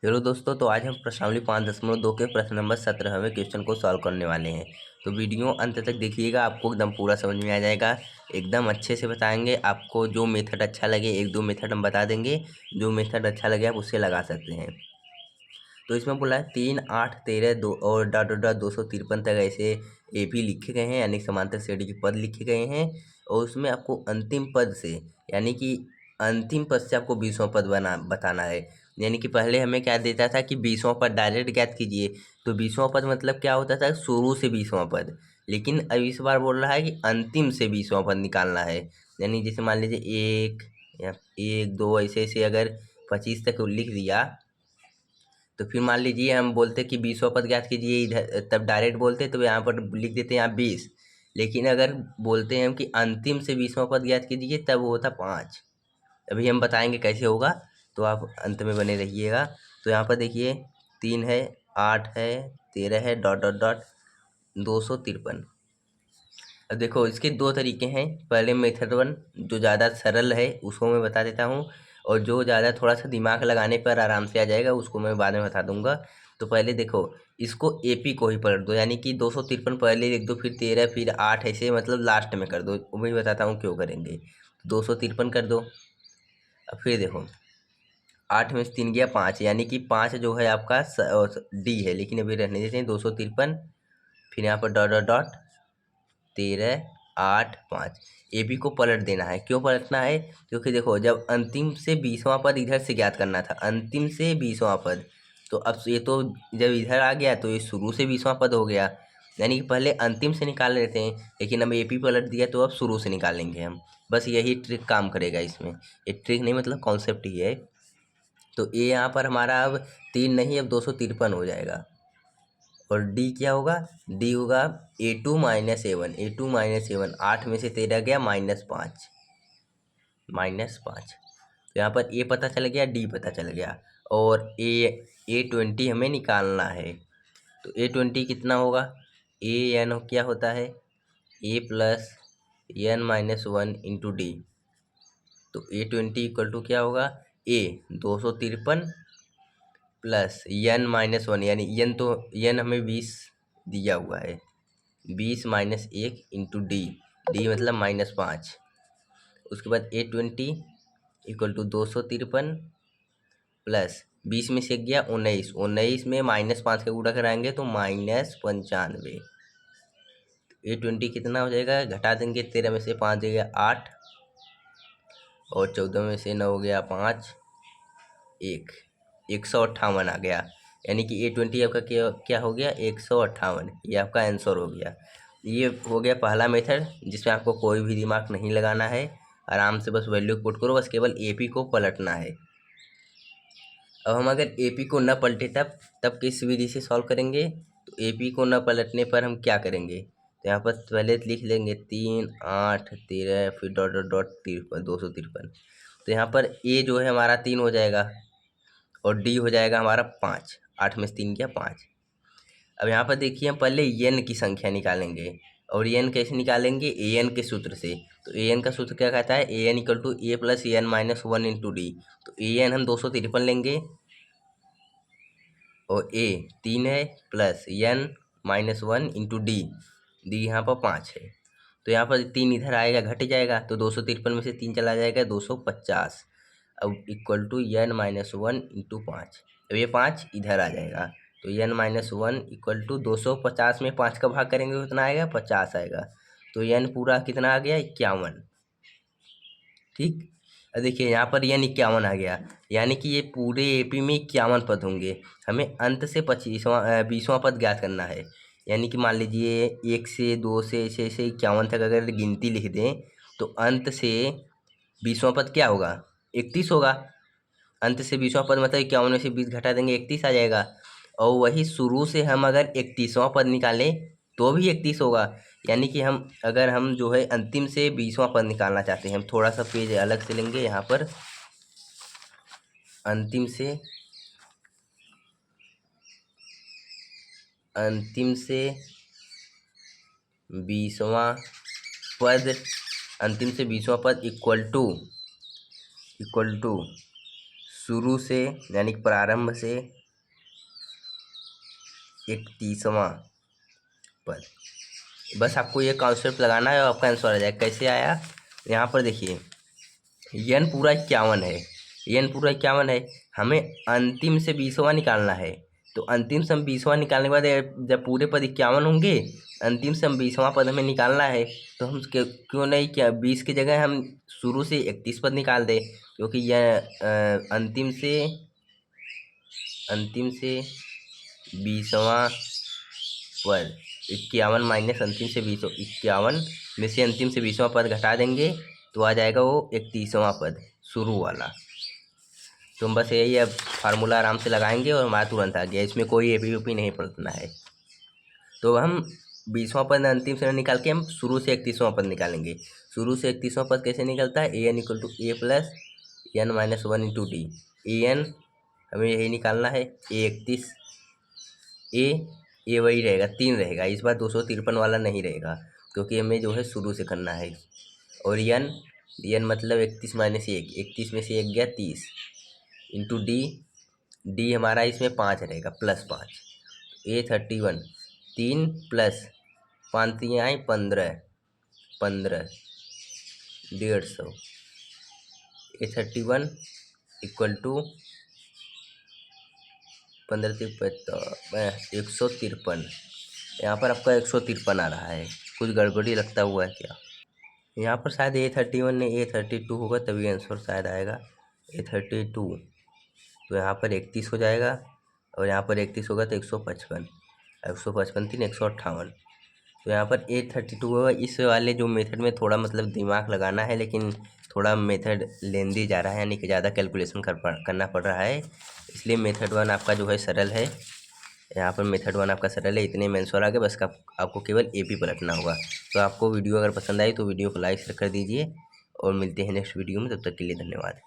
Hello दोस्तों, तो आज हम प्रश्नावली 5.2 के प्रश्न नंबर 17वें क्वेश्चन को सॉल्व करने वाले हैं। तो वीडियो अंत तक देखिएगा, आपको एकदम पूरा समझ में आ जाएगा। एकदम अच्छे से बताएंगे। आपको जो मेथड अच्छा लगे, एक दो मेथड हम बता देंगे, जो मेथड अच्छा लगे आप उससे लगा सकते हैं। तो इसमें बोला है 3, 8, 13, 2 और डॉट डॉट डॉट 253 तक ऐसे एपी लिखे गए हैं, यानी समांतर श्रेणी के पद लिखे गए हैं। और उसमें आपको अंतिम पद से, यानी कि अंतिम पद से आपको 20वां पद बताना है। यानी कि पहले हमें क्या देता था कि 20वां पद डायरेक्ट ज्ञात कीजिए। तो 20वां पद मतलब क्या होता था, शुरू से 20वां पद। लेकिन अब इस बार बोल रहा है कि अंतिम से 20वां पद निकालना है। यानी जैसे मान लीजिए एक या एक दो ऐसे ऐसे अगर 25 तक लिख दिया, तो फिर मान लीजिए हम बोलते कि 20वां पद ज्ञात कीजिए, इधर तब डायरेक्ट बोलते तो यहाँ पर लिख देते हैं यहाँ 20। लेकिन अगर बोलते हैं हम कि अंतिम से 20वां पद ज्ञात कीजिए, तब वो होता 5। अभी हम बताएंगे कैसे होगा, तो आप अंत में बने रहिएगा। तो यहाँ पर देखिए 3 है, 8 है, 13 है, डॉट डॉट डॉट 253। अब देखो इसके दो तरीके हैं। पहले मेथड वन जो ज़्यादा सरल है उसको मैं बता देता हूँ, और जो ज़्यादा थोड़ा सा दिमाग लगाने पर आराम से आ जाएगा उसको मैं बाद में बता दूंगा। तो पहले देखो, इसको एपी को ही पलट दो, यानी कि 253 पहले लिख दो, फिर 13, फिर 8, ऐसे मतलब लास्ट में कर दो। वो मैं बताता हूँ क्यों करेंगे। 253 कर दो। अब फिर देखो 8 में से 3 गया 5, यानी कि 5 जो है आपका डी है, लेकिन अभी रहने देते हैं 253। फिर यहाँ पर dot dot dot 13, 8, 5। A B को पलट देना है। क्यों पलटना है? क्योंकि देखो जब अंतिम से 20वां पद इधर से ज्ञात करना था, अंतिम से 20वां पद, तो अब ये तो जब इधर आ गया तो ये शुरू से 20वां पद हो गया। यानी कि पहले अंतिम से निकाल लेते हैं, लेकिन अब ए पी पलट दिया तो अब शुरू से निकालेंगे हम। बस यही ट्रिक काम करेगा इसमें। ये ट्रिक नहीं मतलब कॉन्सेप्ट ही है। तो ये यहाँ पर हमारा अब 3 नहीं, अब 253 हो जाएगा। और डी क्या होगा? डी होगा A2 - A1। A2 - A1, 8 में से 13 गया -5, -5। तो यहाँ पर ए पता चल गया, डी पता चल गया। और A20 हमें निकालना है। तो A20 कितना होगा? ए एन क्या होता है? A+n-1 into D. तो A20 इक्वल टू क्या होगा? ए 253 प्लस n-1, यानी n तो n हमें 20 दिया हुआ है, 20 - 1 इंटू डी। डी मतलब -5। उसके बाद A20 इक्वल टू 253 प्लस 20 में से गया 19, 19 में -5 का गुणा कराएंगे तो -95। A20 कितना हो जाएगा? घटा देंगे, 13 में से 5 गया 8, और 14 में से 9 हो गया 5, 158 आ गया। यानी कि A20 आपका क्या क्या हो गया? 158। ये आपका आंसर हो गया। ये हो गया पहला मेथड, जिसमें आपको कोई भी दिमाग नहीं लगाना है। आराम से बस वैल्यू पुट करो, बस केवल एपी को पलटना है। अब हम अगर एपी को न पलटे तब तब किस विधि से सॉल्व करेंगे? तो एपी को न पलटने पर हम क्या करेंगे? तो यहाँ पर पहले लिख लेंगे 3, 8, 13, फिर डॉट डॉट डॉट 53, 253। तो यहाँ पर ए जो है हमारा 3 हो जाएगा, और डी हो जाएगा हमारा 5। 8 में से 3 गया 5। अब यहाँ पर देखिए हम पहले एन की संख्या निकालेंगे। और एन कैसे निकालेंगे? ए एन के सूत्र से। तो ए एन का सूत्र क्या कहता है? A N equal to A+n-1 into D. तो ए एन हम 253 लेंगे, और ए 3 है, plus n-1 into D. D यहाँ पर 5 है। तो यहाँ पर 3 इधर आएगा, घट जाएगा, तो 253 में से 3 चला जाएगा 250। अब इक्वल टू n-1 इंटू 5। अब ये 5 इधर आ जाएगा, तो n-1 इक्वल टू 250 में 5 का भाग करेंगे तो कितना आएगा? 50 आएगा। तो n पूरा कितना आ गया? 51। ठीक। अब देखिए यहाँ पर n 51 आ गया, यानी कि ये पूरे एपी में 51 पद होंगे। हमें अंत से 20वां पद ज्ञात करना है। यानी कि मान लीजिए 1 से 2 से 6 से 51 तक अगर गिनती लिख दें, तो अंत से 20वां पद क्या होगा? 31 होगा। अंत से 20वां पद मतलब 51 में से 20 घटा देंगे, 31 आ जाएगा। और वही शुरू से हम अगर 31वां पद निकालें तो भी 31 होगा। यानी कि हम अगर हम जो है अंतिम से 20वां पद निकालना चाहते हैं, हम थोड़ा सा पेज अलग से लेंगे। यहाँ पर अंतिम से 20वां पद, अंतिम से 20वां पद इक्वल टू शुरू से यानी प्रारंभ से 31वां पद। बस आपको ये कॉन्सेप्ट लगाना है और आपका आंसर आ जाएगा। कैसे आया, यहाँ पर देखिए n पूरा 51 है, n पूरा 51 है, हमें अंतिम से 20वां निकालना है। तो अंतिम से हम 20वां निकालने के बाद जब पूरे पद 51 होंगे, अंतिम से हम 20वां पद हमें निकालना है। तो हम क्यों नहीं, क्या 20 की जगह हम शुरू से 31 पद निकाल दें, क्योंकि यह अंतिम से 20वां पद 51 माइनस अंतिम से 20, 51 में से अंतिम से 20वां पद घटा देंगे तो आ जाएगा वो 31वां पद शुरू वाला। तो हम बस यही अब फार्मूला आराम से लगाएंगे और हमारा तुरंत आ गया, इसमें कोई एपी नहीं पड़ना है। तो हम 20वां पद अंतिम से निकाल के हम शुरू से 31वां पद निकालेंगे। शुरू से 31वां पद कैसे निकलता है, A N equal to A plus N minus 1 into D. A N हमें यही निकालना है, ए 31, ए वही रहेगा 3 रहेगा, इस बार 253 वाला नहीं रहेगा क्योंकि हमें जो है शुरू से करना है। और एन मतलब 31 माइनस 1, 31 में से 1 गया 30 इंटू डी हमारा इसमें 5 रहेगा प्लस 5, ए 31 3 प्लस 5 3 आए 15 150, ए 31 इक्वल टू 15 153। यहाँ पर आपका 153 आ रहा है, कुछ गड़बड़ी लगता हुआ है क्या? यहाँ पर शायद A31 ने A32 होगा, तभी आंसर शायद आएगा A32। तो यहाँ पर 31 हो जाएगा और यहाँ पर 31 होगा तो 155, 155 3 158। तो यहाँ पर A32 होगा। इस वाले जो मेथड में थोड़ा मतलब दिमाग लगाना है, लेकिन थोड़ा मेथड लेंदी जा रहा है, यानी कि ज़्यादा कैलकुलेशन करना पड़ रहा है, इसलिए मेथड 1 आपका जो है सरल है। यहाँ पर मेथड 1 आपका सरल है, इतने में आंसर आ गए। बस आपको केवल एपी पलटना होगा। तो आपको वीडियो अगर पसंद आई तो वीडियो को लाइक शेयर कर दीजिए और मिलते हैं नेक्स्ट वीडियो में, तब तक के लिए धन्यवाद।